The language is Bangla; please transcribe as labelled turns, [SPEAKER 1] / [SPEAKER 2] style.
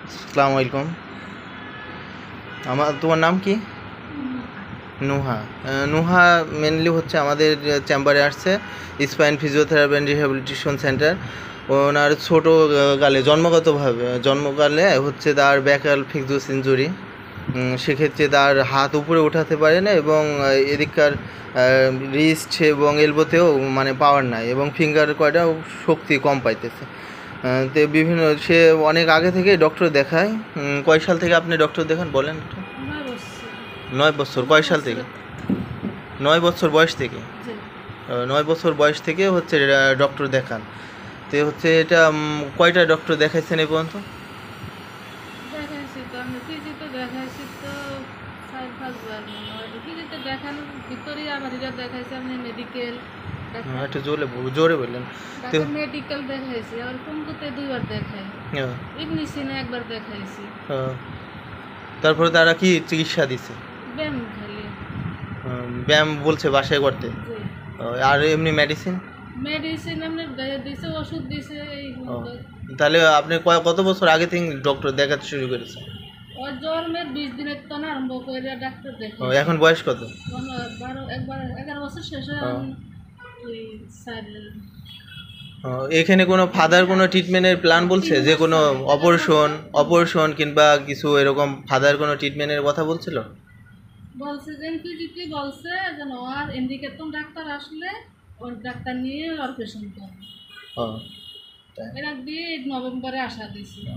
[SPEAKER 1] আসসালামু আলাইকুম। তোমার নাম কি? নুহা। নুহা মেনলি হচ্ছে আমাদের চেম্বারে আসছে spine physiotherapy and rehabilitation centre. ওনার ছোটো গালে জন্মকালে হচ্ছে তার ব্যাকাল ফিক্সুস ইনজুরি। সেক্ষেত্রে তার হাত উপরে উঠাতে পারে না এবং এদিককার রিস্ট এবং এলবোতেও মানে পাওয়ার নাই এবং ফিঙ্গার কয়টাও শক্তি কম পাইতেছে। তো বিভিন্ন সে অনেক আগে থেকে ডক্টর দেখায়। কয় সাল থেকে আপনি ডক্টর দেখান বলেন একটু? 9 বছর। কয় সাল থেকে? 9 বছর বয়স থেকে। 9 বছর বয়স থেকে হচ্ছে ডক্টর দেখান। তো হচ্ছে এটা কয়টা ডক্টর দেখাইছেন এই পর্যন্ত?
[SPEAKER 2] দেখাইছি তো আমি পিজিতে দেখাইছি তো 4-5 বার মনে হয়। পিজিতে দেখানোর ভিতরেই আবার এটা দেখাইছি আমি মেডিকেল
[SPEAKER 1] একটু জোরে বললেন। তো
[SPEAKER 2] মেডিকেল দেখাইছি আর পঙ্গুতে 2 বার দেখাই, ইবনিসিনে 1 বার দেখাইছি।
[SPEAKER 1] তারপরে তারা কি চিকিৎসা দিছে?
[SPEAKER 2] ব্যায়াম খালি
[SPEAKER 1] ব্যায়াম বলছে বাসায় করতে। আর এমনি মেডিসিন
[SPEAKER 2] এমনি দিছে, ওষুধ দিছে।
[SPEAKER 1] তাহলে আপনি কত বছর আগে থেকে ডক্টর দেখাতে শুরু করেছেন?
[SPEAKER 2] ওর জন্মের 20 দিনের তো আরম্ভ করে ডাক্তার দেখে।
[SPEAKER 1] এখন বয়স কত?
[SPEAKER 2] 11 বছর শেষে
[SPEAKER 1] এখানে কোনো ফাদার কোনো ট্রিটমেন্টের প্ল্যান বলছে, যে কোনো অপারেশন কিংবা কিছু এরকম ফাদার কোনো ট্রিটমেন্টের কথা বলছিল?
[SPEAKER 2] বলছে যে পিজিটি বলছে যেন আর ইন্ডিকেটন ডাক্তার আসলে ওর ডাক্তার নিয়ে অপারেশন করবে। এরা দিয়ে নভেম্বরে আশা দিয়েছিল।